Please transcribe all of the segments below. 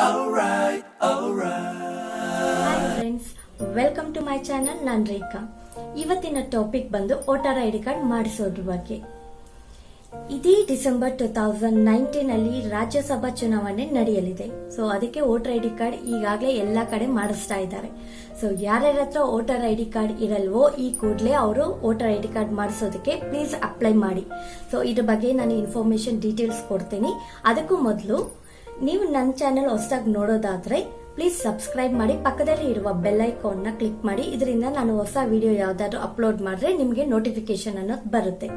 alright. Hi friends, welcome to my channel. ನಾನು ರೇಖಾ. ಇವತ್ತಿನ topic ಬಂದು ವೋಟರ್ ಐಡಿ ಕಾರ್ಡ್ ಮಾಡಿಸೋದ್ರ ಬಗ್ಗೆ. ಇದೇ ಡಿಸೆಂಬರ್ 2019 ಅಲ್ಲಿ ರಾಜ್ಯಸಭಾ ಚುನಾವಣೆ ನಡೆಯಲಿದೆ. ಸೊ ಅದಕ್ಕೆ ವೋಟರ್ ಐಡಿ ಕಾರ್ಡ್ ಈಗಾಗಲೇ ಎಲ್ಲಾ ಕಡೆ ಮಾಡಿಸ್ತಾ ಇದ್ದಾರೆ. ಸೊ ಯಾರ್ಯಾರ ಹತ್ರ ವೋಟರ್ ಐಡಿ ಕಾರ್ಡ್ ಇರಲ್ವೋ ಈ ಕೂಡಲೇ ಅವರು ವೋಟರ್ ಐಡಿ ಕಾರ್ಡ್ ಮಾಡಿಸೋದಕ್ಕೆ ಪ್ಲೀಸ್ ಅಪ್ಲೈ ಮಾಡಿ. ಸೊ ಇದ್ರ ಬಗ್ಗೆ ನಾನು ಇನ್ಫಾರ್ಮೇಶನ್ ಡೀಟೇಲ್ಸ್ ಕೊಡ್ತೀನಿ. ಅದಕ್ಕೂ ಮೊದಲು ನೀವು ನನ್ನ ಚಾನೆಲ್ ಹೊಸದಾಗಿ ನೋಡೋದಾದ್ರೆ ಪ್ಲೀಸ್ ಸಬ್ಸ್ಕ್ರೈಬ್ ಮಾಡಿ, ಪಕ್ಕದಲ್ಲಿ ಇರುವ ಬೆಲ್ ಐಕಾನ್ ನ ಕ್ಲಿಕ್ ಮಾಡಿ. ಇದರಿಂದ ನಾನು ಹೊಸ ವಿಡಿಯೋ ಯಾವ್ದಾದ್ರು ಅಪ್ಲೋಡ್ ಮಾಡಿದ್ರೆ ನಿಮಗೆ ನೋಟಿಫಿಕೇಶನ್ ಅನ್ನೋದು ಬರುತ್ತೆ.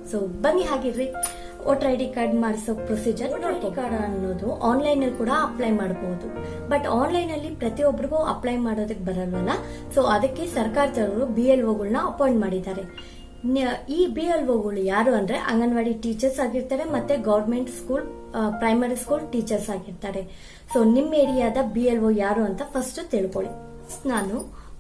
ಸೊ ಬನ್ನಿ, ಹಾಗಿರ್ರಿ ವೋಟರ್ ಐಡಿ ಕಾರ್ಡ್ ಮಾಡಿಸೋ ಪ್ರೊಸೀಜರ್. ವೋಟರ್ ಐಡಿ ಕಾರ್ಡ್ ಅನ್ನೋದು ಆನ್ಲೈನ್ ಅಲ್ಲಿ ಕೂಡ ಅಪ್ಲೈ ಮಾಡಬಹುದು. ಬಟ್ ಆನ್ಲೈನ್ ಅಲ್ಲಿ ಪ್ರತಿಯೊಬ್ಬರಿಗೂ ಅಪ್ಲೈ ಮಾಡೋದಕ್ಕೆ ಬರಲ್ವಲ್ಲ. ಸೊ ಅದಕ್ಕೆ ಸರ್ಕಾರದವರು BLOಗಳನ್ನ ಅಪಾಯಿಂಟ್ ಮಾಡಿದ್ದಾರೆ. ಈ BLOಗಳು ಯಾರು ಅಂದ್ರೆ ಅಂಗನವಾಡಿ ಟೀಚರ್ಸ್ ಆಗಿರ್ತಾರೆ, ಮತ್ತೆ government school primary school teachers ಆಗಿರ್ತಾರೆ. ಸೊ ನಿಮ್ಮ ಏರಿಯಾದ BLO ಯಾರು ಅಂತ ಫಸ್ಟ್ ತಿಳ್ಕೊಳ್ಳಿ. ನಾನು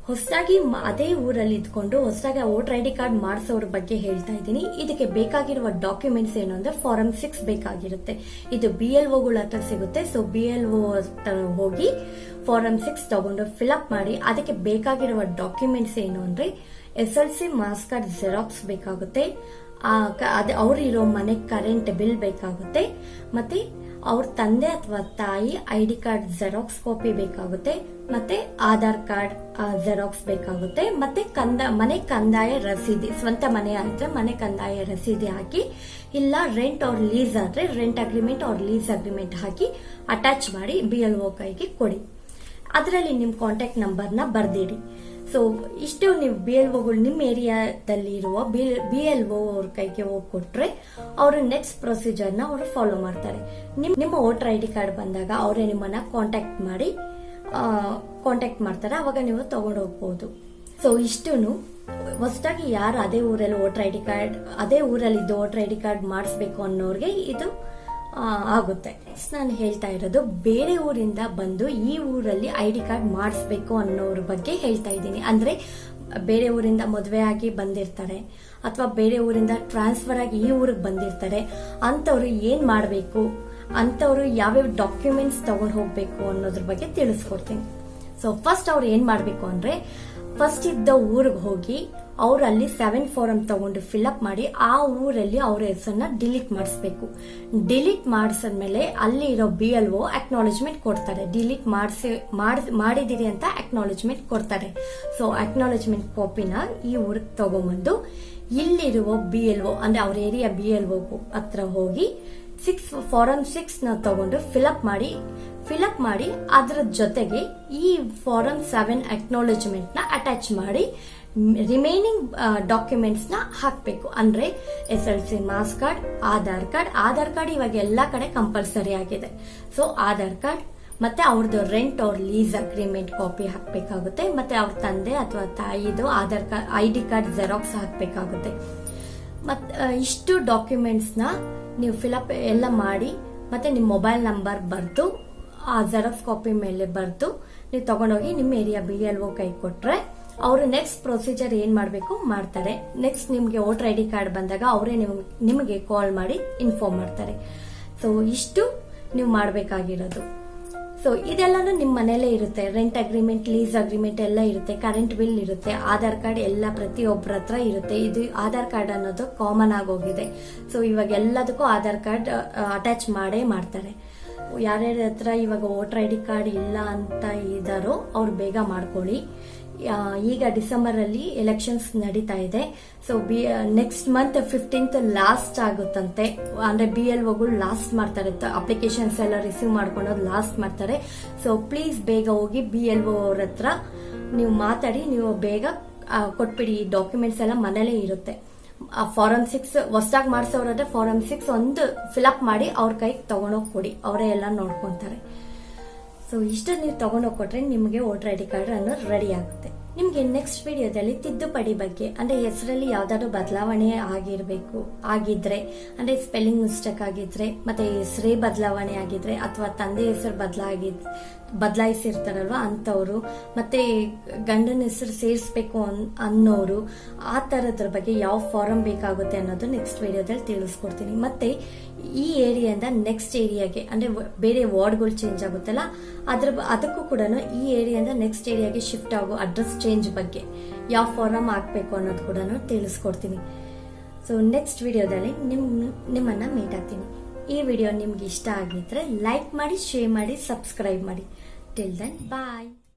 ಹೊಸದಾಗಿ ಅದೇ ಊರಲ್ಲಿ ಇದ್ಕೊಂಡು ಹೊಸದಾಗಿ ವೋಟರ್ ಐಡಿ ಕಾರ್ಡ್ ಮಾಡಿಸೋರ ಬಗ್ಗೆ ಹೇಳ್ತಾ ಇದ್ದೀನಿ. ಇದಕ್ಕೆ ಬೇಕಾಗಿರುವ ಡಾಕ್ಯುಮೆಂಟ್ಸ್ ಏನು ಅಂದ್ರೆ ಫಾರಂ 6 ಬೇಕಾಗಿರುತ್ತೆ. ಇದು BLOಗಳ ಹತ್ರ ಸಿಗುತ್ತೆ. ಸೊ BLO ಹತ್ರ ಹೋಗಿ ಫಾರಂ 6 ತಗೊಂಡು ಫಿಲ್ಅಪ್ ಮಾಡಿ. ಅದಕ್ಕೆ ಬೇಕಾಗಿರುವ ಡಾಕ್ಯುಮೆಂಟ್ಸ್ ಏನು ಅಂದ್ರೆ SLC ಮಾರ್ಕ್ಸ್ ಕಾರ್ಡ್ ಜೆರಾಕ್ಸ್ ಬೇಕಾಗುತ್ತೆ, ಅವ್ರು ಇರೋ ಮನೆ ಕರೆಂಟ್ ಬಿಲ್ ಬೇಕಾಗುತ್ತೆ, ಮತ್ತೆ ಅವ್ರ ತಂದೆ ಅಥವಾ ತಾಯಿ ಐಡಿ ಕಾರ್ಡ್ ಜೆರಾಕ್ಸ್ ಕಾಪಿ ಬೇಕಾಗುತ್ತೆ, ಮತ್ತೆ ಆಧಾರ್ ಕಾರ್ಡ್ ಜೆರಾಕ್ಸ್ ಬೇಕಾಗುತ್ತೆ, ಮತ್ತೆ ಮನೆ ಕಂದಾಯ ರಸೀದಿ, ಸ್ವಂತ ಮನೆ ಆದ್ರೆ ಮನೆ ಕಂದಾಯ ರಸೀದಿ ಹಾಕಿ, ಇಲ್ಲ ರೆಂಟ್ ಆರ್ ಲೀಸ್ ಆದ್ರೆ rent agreement or lease agreement ಹಾಕಿ ಅಟ್ಯಾಚ್ ಮಾಡಿ BLO ಕೈಗೆ ಕೊಡಿ. ಅದರಲ್ಲಿ ನಿಮ್ ಕಾಂಟ್ಯಾಕ್ಟ್ ನಂಬರ್ನ ಬರ್ದಿಡಿ. ಸೊ ಇಷ್ಟು ನೀವು BLOಗಳು ನಿಮ್ಮ ಏರಿಯಾದಲ್ಲಿ ಇರುವ BLO ಅವ್ರ ಕೈಗೆ ಹೋಗಿ ಕೊಟ್ರೆ ಅವರು ನೆಕ್ಸ್ಟ್ ಪ್ರೊಸೀಜರ್ ನ ಅವರು ಫಾಲೋ ಮಾಡ್ತಾರೆ. ನಿಮ್ಮ ವೋಟರ್ ಐಡಿ ಕಾರ್ಡ್ ಬಂದಾಗ ಅವರೇ ನಿಮ್ಮನ್ನ ಕಾಂಟ್ಯಾಕ್ಟ್ ಮಾಡ್ತಾರೆ. ಅವಾಗ ನೀವು ತಗೊಂಡು ಹೋಗ್ಬಹುದು. ಸೊ ಇಷ್ಟುನು ಹೊಸದಾಗಿ ಯಾರು ಅದೇ ಊರಲ್ಲಿ ವೋಟರ್ ಐಡಿ ಕಾರ್ಡ್ ಅದೇ ಊರಲ್ಲಿದ್ದು ವೋಟರ್ ಐಡಿ ಕಾರ್ಡ್ ಮಾಡಿಸ್ಬೇಕು ಅನ್ನೋರ್ಗೆ ಇದು ಆಗುತ್ತೆ. ನಾನು ಹೇಳ್ತಾ ಇರೋದು ಬೇರೆ ಊರಿಂದ ಬಂದು ಈ ಊರಲ್ಲಿ ಐಡಿ ಕಾರ್ಡ್ ಮಾಡಿಸ್ಬೇಕು ಅನ್ನೋರ ಬಗ್ಗೆ ಹೇಳ್ತಾ ಇದ್ದೀನಿ. ಅಂದ್ರೆ ಬೇರೆ ಊರಿಂದ ಮದುವೆ ಆಗಿ ಬಂದಿರ್ತಾರೆ ಅಥವಾ ಬೇರೆ ಊರಿಂದ ಟ್ರಾನ್ಸ್ಫರ್ ಆಗಿ ಈ ಊರಿಗೆ ಬಂದಿರ್ತಾರೆ. ಅಂತವ್ರು ಏನ್ ಮಾಡ್ಬೇಕು, ಅಂತವ್ರು ಯಾವ್ಯಾವ ಡಾಕ್ಯುಮೆಂಟ್ಸ್ ತಗೊಂಡು ಹೋಗ್ಬೇಕು ಅನ್ನೋದ್ರ ಬಗ್ಗೆ ತಿಳಿಸ್ಕೊಡ್ತೀನಿ. ಸೊ ಫಸ್ಟ್ ಅವ್ರು ಏನ್ ಮಾಡ್ಬೇಕು ಅಂದ್ರೆ ಫಸ್ಟ್ ಇದ್ದ ಊರಿಗೆ ಹೋಗಿ ಅವರಲ್ಲಿ 7 ಫಾರಂ ತಗೊಂಡು ಫಿಲ್ಅಪ್ ಮಾಡಿ ಆ ಊರಲ್ಲಿ ಅವ್ರ ಹೆಸರನ್ನ ಡಿಲೀಟ್ ಮಾಡಿಸ್ಬೇಕು. ಡಿಲೀಟ್ ಮಾಡಿಸಿದ್ಮೇಲೆ ಅಲ್ಲಿ ಇರೋ BLO ಅಕ್ನಾಲೇಜ್ಮೆಂಟ್ ಕೊಡ್ತಾರೆ. ಡಿಲೀಟ್ ಮಾಡಿದಿರಿ ಅಂತ ಅಕ್ನಾಲೇಜ್ಮೆಂಟ್ ಕೊಡ್ತಾರೆ. ಸೊ ಅಕ್ನಾಲೇಜ್ಮೆಂಟ್ ಕಾಪಿನ ಈ ಊರಿಗೆ ತಗೊಂಡ್ಬಂದು ಇಲ್ಲಿರುವ BLO ಅಂದ್ರೆ ಅವ್ರ ಏರಿಯಾ BLO ಹತ್ರ ಹೋಗಿ ಫಾರಂ 6 ನ ತಗೊಂಡು ಫಿಲ್ಅಪ್ ಮಾಡಿ ಅದರ ಜೊತೆಗೆ ಈ ಫಾರಂ 7 ಅಕ್ನಾಲೇಜ್ಮೆಂಟ್ ನ ಅಟ್ಯಾಚ್ ಮಾಡಿ ರಿಮೈನಿಂಗ್ ಡಾಕ್ಯುಮೆಂಟ್ಸ್ ನ ಹಾಕ್ಬೇಕು. ಅಂದ್ರೆ SLC marks card, Aadhaar card ಇವಾಗ ಎಲ್ಲಾ ಕಡೆ ಕಂಪಲ್ಸರಿ ಆಗಿದೆ. ಸೊ ಆಧಾರ್ ಕಾರ್ಡ್ ಮತ್ತೆ ಅವ್ರದ್ದು ರೆಂಟ್ ಅವ್ರ ಲೀಸ್ ಅಗ್ರಿಮೆಂಟ್ ಕಾಪಿ ಹಾಕ್ಬೇಕಾಗುತ್ತೆ, ಮತ್ತೆ ಅವ್ರ ತಂದೆ ಅಥವಾ ತಾಯಿದು Aadhaar card ID card xerox ಹಾಕ್ಬೇಕಾಗುತ್ತೆ. ಮತ್ತೆ ಇಷ್ಟು ಡಾಕ್ಯುಮೆಂಟ್ಸ್ ನ ನೀವು ಫಿಲ್ಅಪ್ ಎಲ್ಲ ಮಾಡಿ ಮತ್ತೆ ನಿಮ್ ಮೊಬೈಲ್ ನಂಬರ್ ಬರ್ದು ಆ ಜೆರಾಕ್ಸ್ ಕಾಪಿ ಮೇಲೆ ಬರ್ದು ನೀವು ತಗೊಂಡೋಗಿ ನಿಮ್ಮ ಏರಿಯಾ BLO ಕೈ ಕೊಟ್ರೆ ಅವರು ನೆಕ್ಸ್ಟ್ ಪ್ರೊಸೀಜರ್ ಏನ್ ಮಾಡ್ಬೇಕು ಮಾಡ್ತಾರೆ. ನೆಕ್ಸ್ಟ್ ನಿಮ್ಗೆ ವೋಟರ್ ಐಡಿ ಕಾರ್ಡ್ ಬಂದಾಗ ಅವರೇ ನಿಮಗೆ ಕಾಲ್ ಮಾಡಿ ಇನ್ಫಾರ್ಮ್ ಮಾಡ್ತಾರೆ. ಸೊ ಇಷ್ಟು ನೀವು ಮಾಡ್ಬೇಕಾಗಿರೋದು. ಸೊ ಇದೆಲ್ಲಾನು ನಿಮ್ ಮನೇಲೆ ಇರುತ್ತೆ. ರೆಂಟ್ ಅಗ್ರಿಮೆಂಟ್, ಲೀಸ್ ಅಗ್ರಿಮೆಂಟ್ ಎಲ್ಲ ಇರುತ್ತೆ, ಕರೆಂಟ್ ಬಿಲ್ ಇರುತ್ತೆ, ಆಧಾರ್ ಕಾರ್ಡ್ ಎಲ್ಲ ಪ್ರತಿಯೊಬ್ಬರ ಹತ್ರ ಇರುತ್ತೆ. ಇದು ಆಧಾರ್ ಕಾರ್ಡ್ ಅನ್ನೋದು ಕಾಮನ್ ಆಗೋಗಿದೆ. ಸೊ ಇವಾಗ ಎಲ್ಲದಕ್ಕೂ ಆಧಾರ್ ಕಾರ್ಡ್ ಅಟ್ಯಾಚ್ ಮಾಡೇ ಮಾಡ್ತಾರೆ. ಯಾರ್ಯಾರ ಹತ್ರ ಇವಾಗ ವೋಟರ್ ಐಡಿ ಕಾರ್ಡ್ ಇಲ್ಲ ಅಂತ ಇದಾರೋ ಅವ್ರು ಬೇಗ ಮಾಡ್ಕೊಳ್ಳಿ. ಈಗ ಡಿಸೆಂಬರ್ ಅಲ್ಲಿ ಎಲೆಕ್ಷನ್ಸ್ ನಡೀತಾ ಇದೆ. So next month 15th last ಆಗುತ್ತಂತೆ. ಅಂದ್ರೆ BLOಗಳು ಲಾಸ್ಟ್ ಮಾಡ್ತಾರೆ, ಅಪ್ಲಿಕೇಶನ್ಸ್ ಎಲ್ಲ ರಿಸೀವ್ ಮಾಡ್ಕೊಂಡೋದು ಲಾಸ್ಟ್ ಮಾಡ್ತಾರೆ. ಸೊ ಪ್ಲೀಸ್ ಬೇಗ ಹೋಗಿ BLO ಅವ್ರ ಹತ್ರ ನೀವು ಮಾತಾಡಿ, ನೀವು ಬೇಗ ಕೊಟ್ಬಿಡಿ. ಈ ಡಾಕ್ಯುಮೆಂಟ್ಸ್ ಎಲ್ಲ ಮನೇಲೇ ಇರುತ್ತೆ. ಫಾರಂ 6 ಹೊಸದಾಗಿ ಮಾಡಿಸೋರಾದ್ರೆ ಫಾರಂ 6 ಒಂದು ಫಿಲ್ಅಪ್ ಮಾಡಿ ಅವ್ರ ಕೈಗೆ ತಗೊಂಡೋಗಿ ಕೊಡಿ, ಅವರೇ ಎಲ್ಲ ನೋಡ್ಕೊಂತಾರೆ. ಸೊ ಇಷ್ಟು ನೀವು ತಗೊಂಡೋಗಿ ಕೊಟ್ರೆ ನಿಮಗೆ ವೋಟರ್ ಐಡಿ ಕಾರ್ಡ್ ಅನ್ನೋದು ರೆಡಿ ಆಗುತ್ತೆ. ನಿಮ್ಗೆ ನೆಕ್ಸ್ಟ್ ವಿಡಿಯೋದಲ್ಲಿ ತಿದ್ದುಪಡಿ ಬಗ್ಗೆ ಅಂದ್ರೆ ಹೆಸರಲ್ಲಿ ಯಾವ್ದಾದ್ರು ಬದಲಾವಣೆ ಆಗಿದ್ರೆ ಅಂದ್ರೆ ಸ್ಪೆಲ್ಲಿಂಗ್ ಮಿಸ್ಟೇಕ್ ಆಗಿದ್ರೆ, ಮತ್ತೆ ಹೆಸರೇ ಬದಲಾವಣೆ ಆಗಿದ್ರೆ, ಅಥವಾ ತಂದೆ ಹೆಸರು ಬದಲಾಯಿಸಿರ್ತಾರಲ್ವಾ ಅಂತವ್ರು, ಮತ್ತೆ ಗಂಡನ ಹೆಸರು ಸೇರಿಸಬೇಕು ಅನ್ನೋರು, ಆ ತರದ್ರ ಬಗ್ಗೆ ಯಾವ ಫಾರಂ ಬೇಕಾಗುತ್ತೆ ಅನ್ನೋದು ನೆಕ್ಸ್ಟ್ ವಿಡಿಯೋದಲ್ಲಿ ತಿಳಿಸ್ಕೊಡ್ತೀನಿ. ಮತ್ತೆ ಈ ಏರಿಯಾದಿಂದ ನೆಕ್ಸ್ಟ್ ಏರಿಯಾಗೆ ಅಂದ್ರೆ ಬೇರೆ ವಾರ್ಡ್ಗಳು ಚೇಂಜ್ ಆಗುತ್ತಲ್ಲ ಅದಕ್ಕೂ ಕೂಡ ಈ ಏರಿಯಾದಿಂದ ನೆಕ್ಸ್ಟ್ ಏರಿಯಾಗೆ ಶಿಫ್ಟ್ ಆಗೋ ಅಡ್ರೆಸ್ ಚೇಂಜ್ ಬಗ್ಗೆ ಯಾವ ಫಾರಮ್ ಹಾಕ್ಬೇಕು ಅನ್ನೋದು ಕೂಡ ತಿಳಿಸ್ಕೊಡ್ತೀನಿ. ಸೊ ನೆಕ್ಸ್ಟ್ ವಿಡಿಯೋದಲ್ಲಿ ನಿಮ್ಮನ್ನ ಮೀಟ್ ಆಗ್ತೀನಿ. ಈ ವಿಡಿಯೋ ನಿಮ್ಗೆ ಇಷ್ಟ ಆಗಿದ್ರೆ ಲೈಕ್ ಮಾಡಿ, ಶೇರ್ ಮಾಡಿ, ಸಬ್ಸ್ಕ್ರೈಬ್ ಮಾಡಿ. ಟಿಲ್ ದೆನ್ ಬಾಯ್.